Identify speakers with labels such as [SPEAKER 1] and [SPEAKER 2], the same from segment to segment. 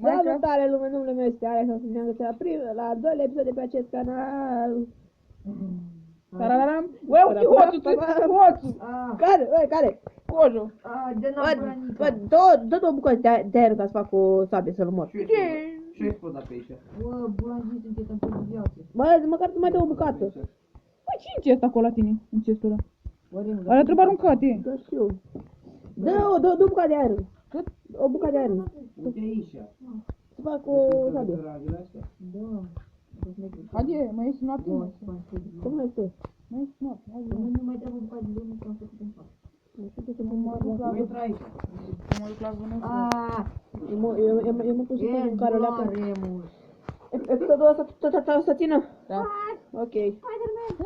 [SPEAKER 1] Salutare lume, numele meu este Alex, să ne-am găsit la al doilea episod de pe acest canal.
[SPEAKER 2] Tararam. Ué, que roto, roto.
[SPEAKER 1] Care?
[SPEAKER 2] Cojo.
[SPEAKER 1] Bă, dă două bucăți de aer ca să fac o sabie să-l omor.
[SPEAKER 3] Ce exploda pe aici?
[SPEAKER 4] Bă, bulanjii sunteți în viață.
[SPEAKER 1] Bă, măcar mai dă o bucată.
[SPEAKER 2] Păi ce în cest acolo la tine, în cestul ăla? Ăla trebuie aruncat, e.
[SPEAKER 1] Da, știu. Dă o bucată de aer.
[SPEAKER 2] Cât?
[SPEAKER 1] O bucată de aer.
[SPEAKER 3] Uite aici.
[SPEAKER 1] Să fac o sabie.
[SPEAKER 4] Da.
[SPEAKER 2] Haide, mai ești noapte?
[SPEAKER 1] Cum mai este?
[SPEAKER 2] Mai ești noapte, hai
[SPEAKER 4] Nu
[SPEAKER 2] zi.
[SPEAKER 4] mai trebuie bucate de lemn că am făcut în față.
[SPEAKER 1] Nu știu ce să
[SPEAKER 2] Mă duc la
[SPEAKER 3] Intră aici.
[SPEAKER 2] mă duc la vânător.
[SPEAKER 4] Aaaa,
[SPEAKER 1] Eu mă pus să fac un care o leacă.
[SPEAKER 4] Remus.
[SPEAKER 1] Episodul ăsta să țină?
[SPEAKER 2] Da.
[SPEAKER 1] Ok.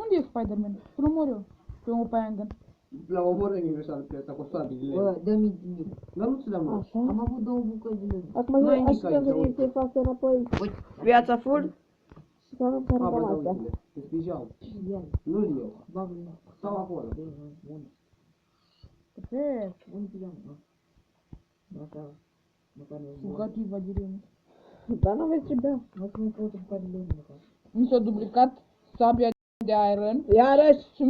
[SPEAKER 2] Unde e Spider-Man? Să-l omor eu. Pe un paiangan.
[SPEAKER 3] La omoră universal pe asta cu sabile.
[SPEAKER 4] Bă, dă-mi din.
[SPEAKER 3] Dar nu ți le-am luat.
[SPEAKER 1] Așa.
[SPEAKER 4] Am avut două bucăți de lemn.
[SPEAKER 1] Acum
[SPEAKER 3] Nu ai
[SPEAKER 1] aș
[SPEAKER 3] nimic
[SPEAKER 1] vrea
[SPEAKER 3] aici,
[SPEAKER 1] să
[SPEAKER 3] uite.
[SPEAKER 1] să fac înapoi
[SPEAKER 4] Uite.
[SPEAKER 1] viața full. Și să arunc
[SPEAKER 3] Bă, da,
[SPEAKER 1] cam astea.
[SPEAKER 3] uite-le. Îți pijau.
[SPEAKER 4] Ia,
[SPEAKER 3] Nu-l eu.
[SPEAKER 4] bagă-l în
[SPEAKER 3] Stau acolo.
[SPEAKER 2] Perfect.
[SPEAKER 4] unde pijam? Măcar nu.
[SPEAKER 2] Bucativa de lemn.
[SPEAKER 1] Dar nu aveți ce bea.
[SPEAKER 4] Mă să mai caut o bucată de lemn măcar.
[SPEAKER 2] Mi s-a duplicat sabia de iron
[SPEAKER 1] Iarăși.
[SPEAKER 2] și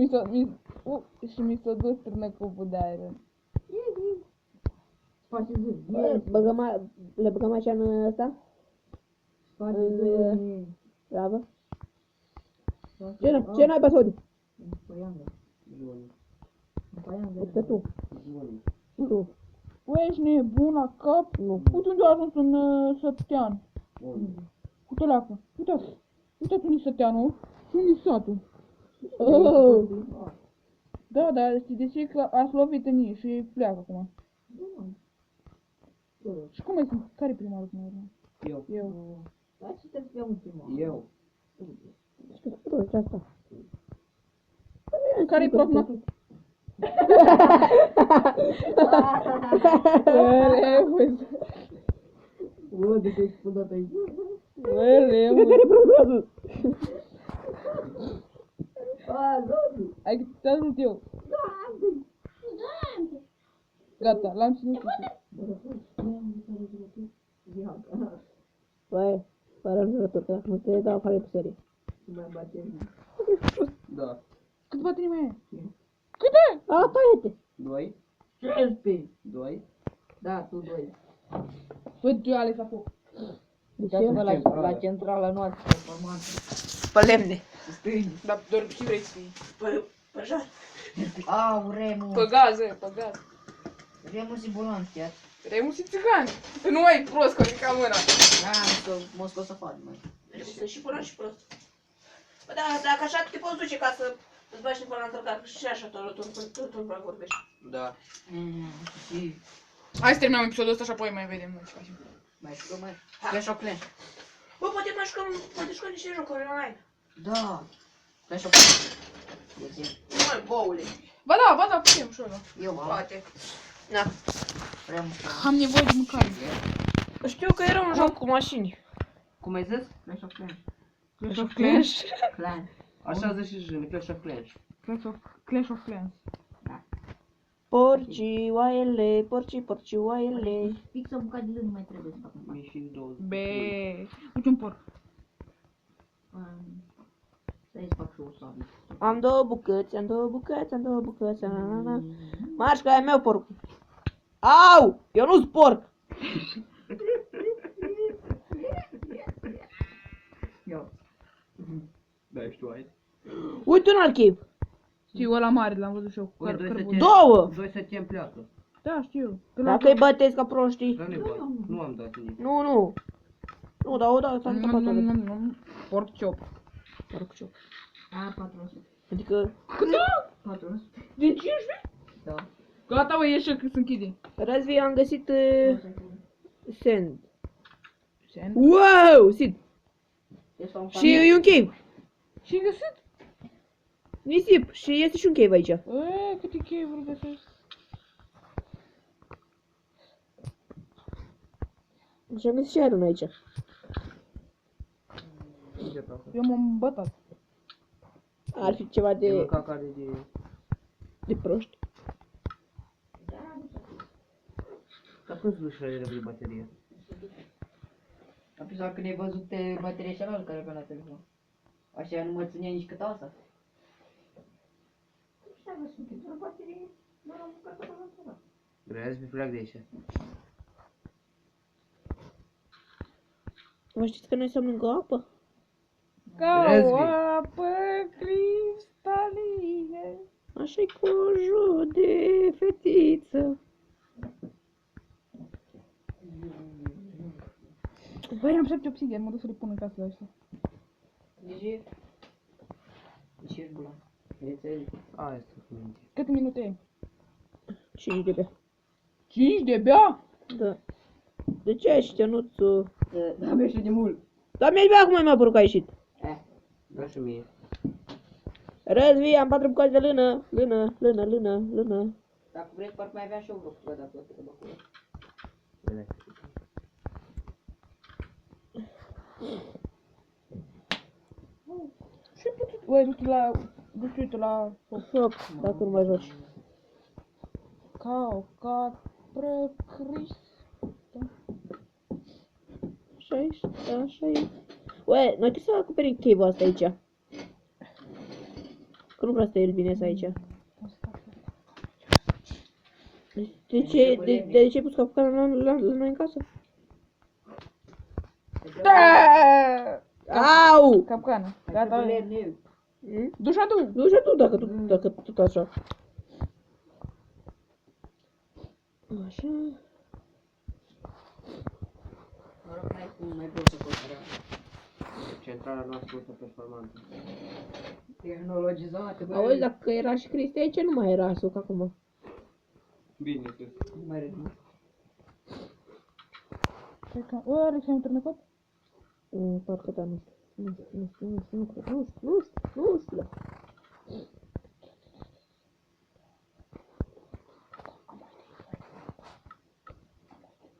[SPEAKER 2] mi s-a dus târnăcopul de iron.
[SPEAKER 4] Face zi.
[SPEAKER 1] Le băgăm așa în ăsta?
[SPEAKER 4] Face zi.
[SPEAKER 1] Bravo. Ce n-ai pe sodi?
[SPEAKER 4] Păiangă.
[SPEAKER 3] Joni.
[SPEAKER 4] Păiangă.
[SPEAKER 1] Uite tu.
[SPEAKER 3] Joni.
[SPEAKER 1] Și tu.
[SPEAKER 2] Ui, ești nebun la cap?
[SPEAKER 1] Nu.
[SPEAKER 2] Uite unde a ajuns în Sătean.
[SPEAKER 3] Joni.
[SPEAKER 2] Uite leacă. Uite-te. Uite-te unde-i Săteanul și unde-i satul.
[SPEAKER 1] Oh.
[SPEAKER 2] Da, dar știi de ce? Că ați lovit în ei și pleacă acum. Și cum ai sunt? Care-i primarul până la urmă?
[SPEAKER 3] Eu.
[SPEAKER 2] Eu.
[SPEAKER 4] Dar ce trebuie să fie un primar?
[SPEAKER 3] Eu.
[SPEAKER 1] Ce prost asta?
[SPEAKER 2] Care-i prognatul?
[SPEAKER 4] Bă, de ce ai explodat aici?
[SPEAKER 1] Care prognatul?
[SPEAKER 4] A, Dodu!
[SPEAKER 2] Hai că te ajut eu. Gata, l-am ținut.
[SPEAKER 1] Băi, fără jurături, că dacă nu te dau afară pe serie.
[SPEAKER 4] Mai bate.
[SPEAKER 3] Da.
[SPEAKER 2] Cât bate mai e? Câte?
[SPEAKER 1] A, taie-te!
[SPEAKER 3] 2.
[SPEAKER 4] 15!
[SPEAKER 3] 2.
[SPEAKER 4] Da, tu doi.
[SPEAKER 2] Păi tu, Alex, apu.
[SPEAKER 1] De
[SPEAKER 4] Uitați-vă
[SPEAKER 1] ce?
[SPEAKER 4] la centrala noastră, format.
[SPEAKER 1] Pe lemne.
[SPEAKER 4] Stâni.
[SPEAKER 2] Dar doar și vrei să fii.
[SPEAKER 1] Pe jar.
[SPEAKER 4] Au, Remus.
[SPEAKER 2] Pe gaze, pe gaz.
[SPEAKER 4] Remus e bolan, chiar.
[SPEAKER 2] Remus și țigan. Nu mai prost, că ridica mâna.
[SPEAKER 4] Da, că mă scos să fac, măi.
[SPEAKER 1] Sunt și bună și prost. Bă, da, dacă așa te poți duce ca să îți bagi până la încărcat, și așa tot vreau vorbești.
[SPEAKER 3] Da.
[SPEAKER 4] Și
[SPEAKER 2] Hai să terminăm episodul ăsta și apoi mai vedem noi ce facem.
[SPEAKER 4] mai jucăm, mai. Clash of Clans.
[SPEAKER 1] Bă, poate jucăm niște jocuri online.
[SPEAKER 4] Da. Clash of Clans.
[SPEAKER 1] Măi, boule.
[SPEAKER 2] Ba da, putem și ăla.
[SPEAKER 4] Eu am.
[SPEAKER 1] Poate. Na.
[SPEAKER 4] Remus.
[SPEAKER 2] Am nevoie de mâncare.
[SPEAKER 1] Știu că era un joc cu mașini.
[SPEAKER 4] Cum ai zis? Clash of Clans.
[SPEAKER 2] Clash of Clans.
[SPEAKER 4] Clan.
[SPEAKER 3] Așa zice și Juni, Clash of Clans.
[SPEAKER 2] Clash of Clans.
[SPEAKER 1] Porci, oaiele, porci, oaiele.
[SPEAKER 4] Fix o bucată de lemn nu mai trebuie să fac în față.
[SPEAKER 3] Mi și 20.
[SPEAKER 2] Be. Uite un porc.
[SPEAKER 4] Stai să fac și o sabie.
[SPEAKER 1] Am două bucăți. Na, na. Marș, că e meu porc. Au! Eu nu-s porc!
[SPEAKER 4] Ia.
[SPEAKER 3] Da, ești tu aici.
[SPEAKER 1] Uite un archiv.
[SPEAKER 2] Știu, ăla mare, l-am văzut și eu.
[SPEAKER 3] Ui, doi să
[SPEAKER 2] Cărbun.
[SPEAKER 3] te-
[SPEAKER 1] Două!
[SPEAKER 3] 2 să te pleacă.
[SPEAKER 2] Da, știu.
[SPEAKER 1] Dacă îi bătesc ca proștii.
[SPEAKER 3] Dar nu am dat nimic.
[SPEAKER 1] Nu. Nu, dar o dată s-a întâmplat toate.
[SPEAKER 2] Porc ciop.
[SPEAKER 1] Porc ciup.
[SPEAKER 4] A, 400.
[SPEAKER 1] Adică,
[SPEAKER 4] 400.
[SPEAKER 2] Din 15?
[SPEAKER 4] Da.
[SPEAKER 2] Gata, bă, ieși că se închide.
[SPEAKER 1] Răzvi, am găsit sand.
[SPEAKER 2] Sand.
[SPEAKER 1] Wow! Sid. Și e un cave.
[SPEAKER 2] Și-ai găsit?
[SPEAKER 1] Nisip. Și este și un cave aici.
[SPEAKER 2] Câte chei-uri găsești?
[SPEAKER 1] Și am găsit și iron aici.
[SPEAKER 2] Eu m-am bătat.
[SPEAKER 1] Ar fi ceva
[SPEAKER 3] E
[SPEAKER 1] de
[SPEAKER 3] mâncat care de...
[SPEAKER 1] proști.
[SPEAKER 3] Dar cum se duce la ele de baterie?
[SPEAKER 4] știu dacă ne-ai văzut bateria cealaltă care avea la telefon. Așa nu mă ținea nici cât asta.
[SPEAKER 3] Vrea să pleacă de aici.
[SPEAKER 1] Mă știți că noi suntem lângă apă?
[SPEAKER 2] Ca
[SPEAKER 3] Răzvi.
[SPEAKER 2] o apă cristalină.
[SPEAKER 1] Așa-i cojul de fetiță.
[SPEAKER 2] Băi, am 7 obsidian, mă duc să le pun în casă ăștia.
[SPEAKER 4] Deci... Deci ești bulan. Înțelegi?
[SPEAKER 3] Aia este cu minte.
[SPEAKER 2] Câte minute e?
[SPEAKER 1] 5 de bea.
[SPEAKER 2] 5 de bea?
[SPEAKER 1] Da. De ce ai ștenuțul?
[SPEAKER 4] Da, abia și de mult.
[SPEAKER 1] Dar mi-ai bea acum mai părut că a ieșit.
[SPEAKER 3] Da și mie.
[SPEAKER 1] Răzvi, am 4 bucăți de lână. Lână.
[SPEAKER 4] Dacă vrei, parcă mai aveam și eu vreo bucată dacă o să acolo.
[SPEAKER 3] Bine.
[SPEAKER 2] Și puțin. Băi, du-te uite la...
[SPEAKER 1] Hop, dacă nu mai joci.
[SPEAKER 2] Ca o capră cristală.
[SPEAKER 1] Așa e. Ué, noi trebuie să acoperim cave-ul asta aici. Că nu vreau să el bine să aici. De ce ai pus capcana la noi în casă?
[SPEAKER 2] Da!
[SPEAKER 1] Au!
[SPEAKER 2] Capcană. Gata.
[SPEAKER 1] Hmm?
[SPEAKER 2] Du-și adu.
[SPEAKER 1] Du-și tu dacă tot așa. Așa.
[SPEAKER 4] Mă rog, n-ai cum mai pot să cumpărăm.
[SPEAKER 3] Centrala noastră este performantă.
[SPEAKER 4] Tehnologizată, băi.
[SPEAKER 1] Auzi, dacă era și Cristi aici, nu mai era suc acum.
[SPEAKER 3] Bine, sus.
[SPEAKER 4] Nu mai redus.
[SPEAKER 2] Cred că... Alex, ai un turnecot?
[SPEAKER 1] Parcă da, nu știu.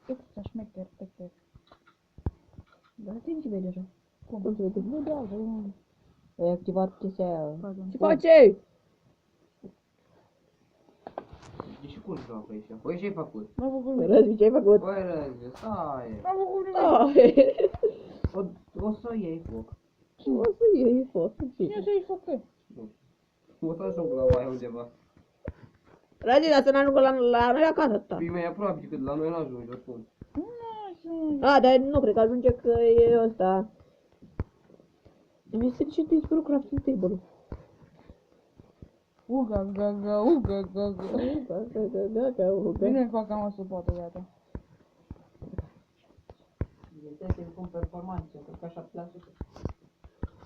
[SPEAKER 2] Extra șmecher, pecher.
[SPEAKER 1] Da, țin ce vede așa.
[SPEAKER 2] Cum?
[SPEAKER 1] Cum se vede? Nu de altă, nu. Ai activat chestia aia.
[SPEAKER 2] Pardon.
[SPEAKER 1] Ce face?
[SPEAKER 3] Deci cum joacă aici? Păi ce-ai făcut?
[SPEAKER 2] N-am făcut nimic.
[SPEAKER 1] Răzvi, ce ai făcut?
[SPEAKER 3] Păi Răzvi, stai.
[SPEAKER 2] N-am făcut nimic.
[SPEAKER 1] Da,
[SPEAKER 3] O să iei foc.
[SPEAKER 1] o să iei foc.
[SPEAKER 2] Cine să-i facă?
[SPEAKER 3] O să ajung la oaia undeva.
[SPEAKER 1] Răzvi, dar să n-ajungă la noi acasă atâta.
[SPEAKER 3] Fii mai aproape decât la noi n-ajungi oricum.
[SPEAKER 1] A, dar nu cred că ajunge că e ăsta. Mi se zice dispărut crafting table-ul.
[SPEAKER 2] Uga. Bine îmi fac am să poată, gata.
[SPEAKER 4] Trebuie să-i pun performanță, cred că așa 7%.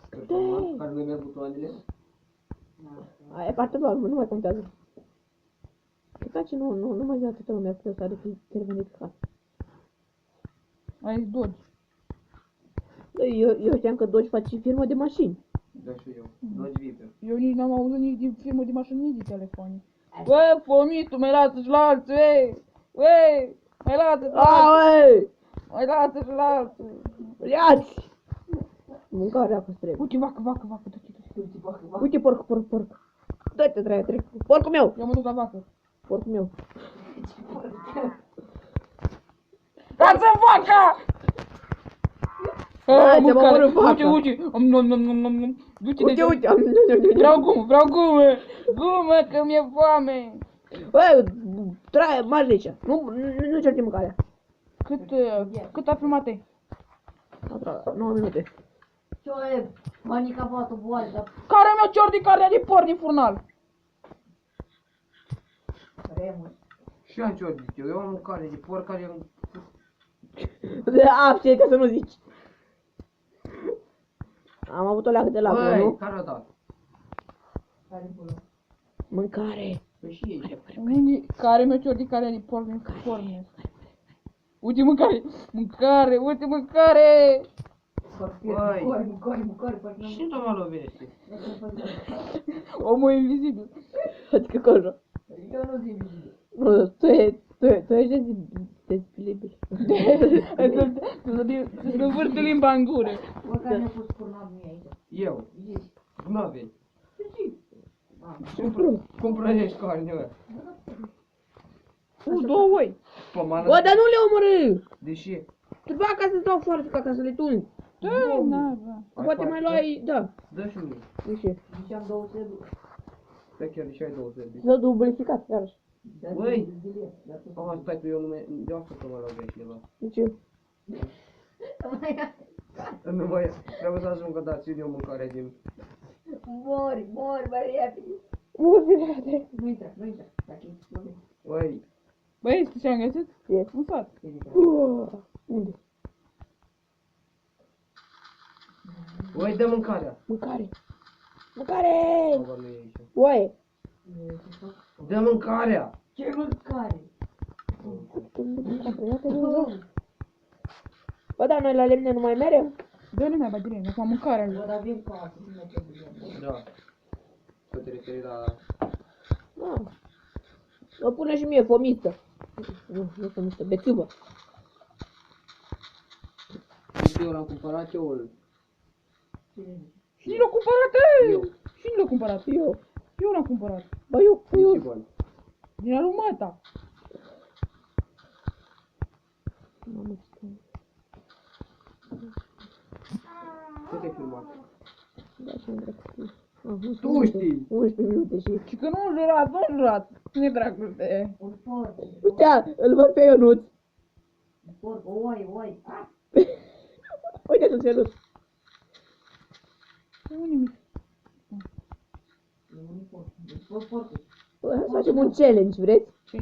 [SPEAKER 3] Performant, care nu merg butoanele.
[SPEAKER 1] Aia e partea doar, nu mai contează. Cred că nu mai zi atâta lumea că s-a intervenit ca.
[SPEAKER 2] Ai Dodge.
[SPEAKER 1] Eu știam că Dodge face firmă de mașini.
[SPEAKER 3] Da și eu. Dodge Viper.
[SPEAKER 2] Eu nici n-am auzit nici din filmul de mașini, nici de telefoane. Bă, fomitul, mai lasă-și la alții, Wey, mai lasă-și la alții. Mai lasă-și la alții.
[SPEAKER 1] Iați! Mâncarea că trebuie.
[SPEAKER 2] Uite, vacă,
[SPEAKER 1] Uite porc. Dă-te, trec. Porcul meu!
[SPEAKER 2] Eu mă duc la vacă.
[SPEAKER 1] Porcul meu.
[SPEAKER 2] Lasă vaca!
[SPEAKER 1] Hai, ți-am omorât vaca.
[SPEAKER 2] Uite. Nom. Du-te de
[SPEAKER 1] Uite.
[SPEAKER 2] Vreau gumă, că mi-e foame.
[SPEAKER 1] Bă, margi de aici. Nu certi mâncarea.
[SPEAKER 2] Cât a filmat ai?
[SPEAKER 1] 9 minute.
[SPEAKER 4] Ce-o manica poate boală, dar
[SPEAKER 2] Care mi-a cior din carnea de porc din furnal?
[SPEAKER 4] remus.
[SPEAKER 3] Și eu am ce zic eu am mâncare de porc care am...
[SPEAKER 1] Abține ca să nu zici. Am avut o leacă de lapte,
[SPEAKER 3] Băi,
[SPEAKER 1] nu?
[SPEAKER 3] care a dat?
[SPEAKER 4] Care bună.
[SPEAKER 1] Mâncare.
[SPEAKER 3] Păi și ei.
[SPEAKER 2] Care mi-a cior din carnea de porc din furnal? Uite mâncare, uite mâncare!
[SPEAKER 3] Băi.
[SPEAKER 4] Mâncare, parcă n-am...
[SPEAKER 3] Și nu mă lovește.
[SPEAKER 2] Omul invizibil.
[SPEAKER 1] Adică cojo.
[SPEAKER 4] Eu nu zic vizibil.
[SPEAKER 1] Nu, tu ești dezbilibil.
[SPEAKER 2] Să învârte limba în gură.
[SPEAKER 4] Măcar mi-a pus furnal mie aici.
[SPEAKER 3] Eu.
[SPEAKER 4] Zici.
[SPEAKER 3] Nu avei.
[SPEAKER 1] Cum?
[SPEAKER 3] Cum prăjești carne, bă?
[SPEAKER 2] Cu 2 oi.
[SPEAKER 3] Pomană.
[SPEAKER 1] Bă, dar nu le omorâ!
[SPEAKER 3] Deși
[SPEAKER 1] Trebuie acasă să dau foarte ca să le tun.
[SPEAKER 2] Da, da, da.
[SPEAKER 1] Poate mai luai, da.
[SPEAKER 3] Dă și mie.
[SPEAKER 1] De ce?
[SPEAKER 4] Ziceam 200 de
[SPEAKER 3] Pe chiar și ai 20 de.
[SPEAKER 1] Să dublificat, iarăși.
[SPEAKER 3] Băi! Oh, stai că eu nu me... Eu asta să mă rog de cineva.
[SPEAKER 1] De ce?
[SPEAKER 3] Nu mai... Trebuie să ajung că dați eu mâncare din...
[SPEAKER 4] Mori, mai repede.
[SPEAKER 1] Multe.
[SPEAKER 4] Nu intra, dacă explodezi.
[SPEAKER 3] Băi!
[SPEAKER 2] Băi, știi ce am găsit?
[SPEAKER 1] Ce?
[SPEAKER 2] Un sat.
[SPEAKER 1] Unde?
[SPEAKER 3] Băi, dă mâncarea!
[SPEAKER 1] Mâncare. Mâncare!
[SPEAKER 3] Bă, nu e aici.
[SPEAKER 1] Oaie.
[SPEAKER 3] Dă mâncarea!
[SPEAKER 4] Ce mâncare?
[SPEAKER 1] Bă, dar noi la lemne nu mai merem?
[SPEAKER 2] Dă-le mai direct, acum mâncarea.
[SPEAKER 4] Bă, dar vin cu apă, nu mai trebuie.
[SPEAKER 3] Da. Să te referi la...
[SPEAKER 1] Da. O pune și mie fomiță. Nu fomiță, bețivă.
[SPEAKER 3] Eu l-am cumpărat eu îl...
[SPEAKER 2] Cine l-a cumpărat,
[SPEAKER 3] Eu.
[SPEAKER 2] Cine l-a cumpărat? Eu l-am cumpărat.
[SPEAKER 1] Bă, eu.
[SPEAKER 3] Nici bani.
[SPEAKER 2] Din alu măta.
[SPEAKER 3] Ce te-ai filmat?
[SPEAKER 1] Da, și-am dracu.
[SPEAKER 3] Tu știi!
[SPEAKER 1] 11 minute și...
[SPEAKER 2] Și că nu jurați. Cine dracu te...
[SPEAKER 4] Un porc,
[SPEAKER 1] Uite, îl văd pe Ionuț.
[SPEAKER 4] un porc, o oaie. Ah!
[SPEAKER 1] Uite tu, Ionuț.
[SPEAKER 2] Nu nimic.
[SPEAKER 4] E un porc, e porcul.
[SPEAKER 1] Bă, hai să facem un challenge, vreți?
[SPEAKER 2] Ce?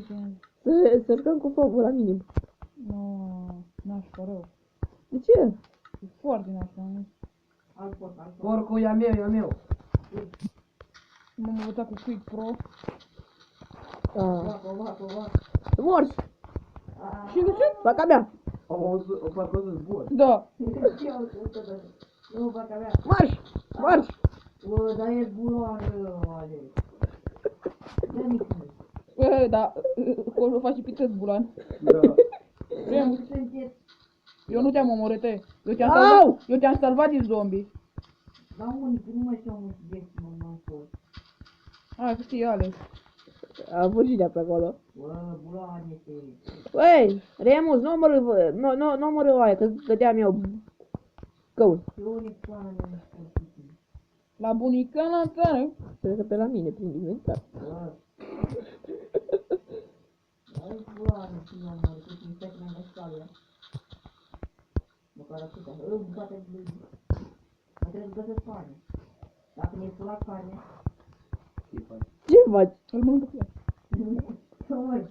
[SPEAKER 1] Să jucăm cu focul la minim.
[SPEAKER 2] Nu, nașpa rău.
[SPEAKER 1] De ce?
[SPEAKER 2] E foarte nașpa.
[SPEAKER 4] Alt porc.
[SPEAKER 3] Porcul e a meu.
[SPEAKER 2] M-am învățat cu Quick Pro.
[SPEAKER 4] Vacă.
[SPEAKER 1] Morți!
[SPEAKER 2] Și de ce?
[SPEAKER 1] Vaca mea!
[SPEAKER 3] O parcă o să zbor.
[SPEAKER 2] Da.
[SPEAKER 4] Nu, vaca mea.
[SPEAKER 1] Marș!
[SPEAKER 4] Bă, dar e bulană, ale. Dă nici.
[SPEAKER 2] Bă, da, acolo faci și pități, bulan.
[SPEAKER 3] Da.
[SPEAKER 2] Remus,
[SPEAKER 4] Sunteți.
[SPEAKER 2] eu nu te-am omorât, eu
[SPEAKER 1] Au!
[SPEAKER 2] te-am salvat din zombie.
[SPEAKER 4] Dar unii, că nu mai știu un subiect, m-am fost.
[SPEAKER 2] Hai, că știi, Alex.
[SPEAKER 1] A fugit de pe acolo.
[SPEAKER 4] Bă, bulane, te.
[SPEAKER 1] Băi, Remus, nu omorâ oaia, că dădeam eu căul.
[SPEAKER 4] Ce unii plană nu știu.
[SPEAKER 2] La bunica la țară.
[SPEAKER 1] Cred că pe la mine, prin inventar.
[SPEAKER 4] Bă. Ai bulane, și nu mă duc, mi stai în escalia. Măcar atâta. Îmi bate de lui. Mă trebuie să găsesc carne. Dacă mi-e la carne,
[SPEAKER 1] Ce faci?
[SPEAKER 2] Îl mănâncă pe ea.
[SPEAKER 4] ce mai?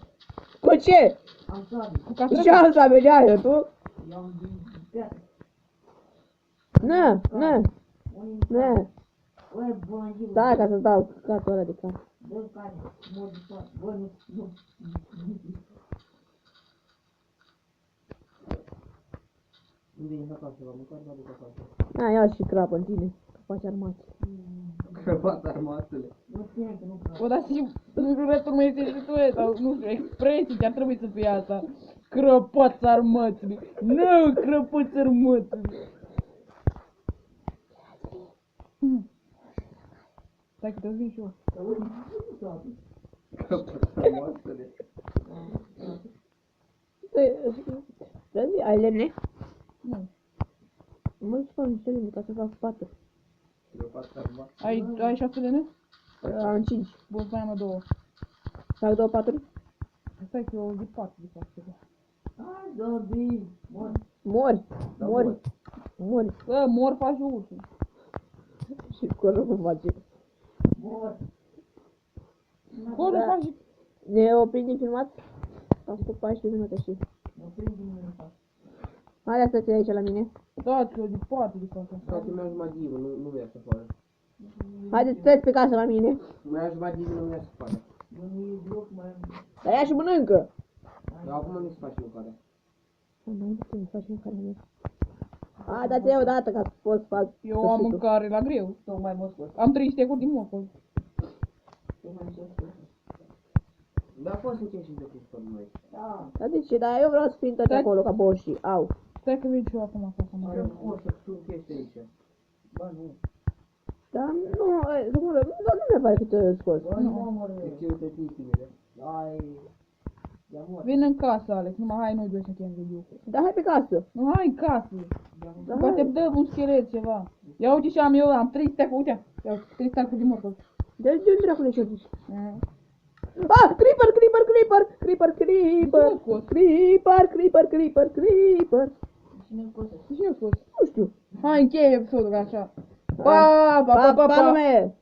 [SPEAKER 1] Cu ce?
[SPEAKER 4] Am sabi.
[SPEAKER 2] Cu
[SPEAKER 1] Ce
[SPEAKER 2] castraveți.
[SPEAKER 1] asta vedeai tu?
[SPEAKER 4] I-am din piatră.
[SPEAKER 1] Nu.
[SPEAKER 4] Unii Bă, bulangiu.
[SPEAKER 1] Stai ca să-ți dau catul ăla de carne.
[SPEAKER 4] Dă carne. Mor de foame. Bă, nu.
[SPEAKER 3] Unde e acasă la mâncare, mă duc acasă.
[SPEAKER 1] A, ia și crapă în tine, că faci armați.
[SPEAKER 3] Crăpat armatele.
[SPEAKER 4] Nu ține că nu vreau.
[SPEAKER 2] Bă, dar și jurătul meu este și tu, sau nu știu, expresii, ce-ar trebui să fie asta. Crăpați armățile. Nu, crăpați armățile. Stai că te vin și eu.
[SPEAKER 3] Crăpat armatele.
[SPEAKER 1] Vezi, ai lemne?
[SPEAKER 2] Nu.
[SPEAKER 1] Mă spun niște lemne ca să fac patru.
[SPEAKER 3] Crăpat armatele.
[SPEAKER 2] Ai 6 lene?
[SPEAKER 1] Am 5.
[SPEAKER 2] Bun, stai mă 2.
[SPEAKER 1] Fac 2 paturi?
[SPEAKER 2] Stai că eu zic 4 de fapt.
[SPEAKER 4] Hai, dă bine.
[SPEAKER 1] Mori.
[SPEAKER 3] Da,
[SPEAKER 1] Mori.
[SPEAKER 2] Bă, mor faci ursul.
[SPEAKER 1] Și acolo cum face.
[SPEAKER 4] Mor.
[SPEAKER 2] Acolo
[SPEAKER 1] Da.
[SPEAKER 2] faci...
[SPEAKER 1] Ne oprim din filmat? Am făcut 14 minute și...
[SPEAKER 4] Mă prind din mine fac.
[SPEAKER 1] Hai, să-ți aici la mine.
[SPEAKER 2] Da, că eu zic 4 de fapt.
[SPEAKER 3] Frate, mi-a jumătate de nu mi-a să afară.
[SPEAKER 1] Haideți, treci pe casă la mine.
[SPEAKER 3] Mi-a jumătate de nu mi-a să afară.
[SPEAKER 4] Bă, nu e loc, mai am.
[SPEAKER 1] Dar ia și mănâncă.
[SPEAKER 3] Dar acum nu-ți faci mâncarea.
[SPEAKER 1] Mai putem să facem mâncarea mea. Hai, dați eu odată ca să pot să fac
[SPEAKER 2] Eu am
[SPEAKER 1] sfârșitul.
[SPEAKER 2] mâncare la greu.
[SPEAKER 4] Tocmai mă scos.
[SPEAKER 2] Am 3 stecuri din morcov.
[SPEAKER 4] Tocmai mă scos.
[SPEAKER 3] Dar poți să încerci și de pus pe noi.
[SPEAKER 4] Da.
[SPEAKER 1] Dar de ce? Dar eu vreau să prind toate
[SPEAKER 2] Stai.
[SPEAKER 1] acolo ca boșii. Au.
[SPEAKER 2] Stai că vin și eu acum să fac
[SPEAKER 3] Eu
[SPEAKER 2] mâncare.
[SPEAKER 3] pot să sunt chestii aici.
[SPEAKER 4] Bă, nu.
[SPEAKER 1] Dar nu mi-e pare că te-ai scos.
[SPEAKER 4] Bă, nu mă mor.
[SPEAKER 3] Deci eu te timile.
[SPEAKER 4] Ai. I-a murit.
[SPEAKER 2] Vin în casă, Alex, numai hai noi doi să chem video.
[SPEAKER 1] Da, hai pe casă.
[SPEAKER 2] Nu, hai în casă.
[SPEAKER 1] Da,
[SPEAKER 2] Poate
[SPEAKER 1] hai.
[SPEAKER 2] dă un schelet ceva. Ia uite ce am eu, am 3 stack, uite. Ia, 3 stack de mortal.
[SPEAKER 1] De unde dracu le șotiți?
[SPEAKER 2] Mm.
[SPEAKER 1] Ah, creeper, creeper, creeper, creeper, creeper,
[SPEAKER 2] Ce-a fost?
[SPEAKER 1] creeper, creeper, creeper, creeper.
[SPEAKER 4] Cine-l scos?
[SPEAKER 2] Ce a fost?
[SPEAKER 1] Nu știu.
[SPEAKER 2] Hai, încheie episodul așa. Pa, pa, pa, pa, pa.
[SPEAKER 1] lume!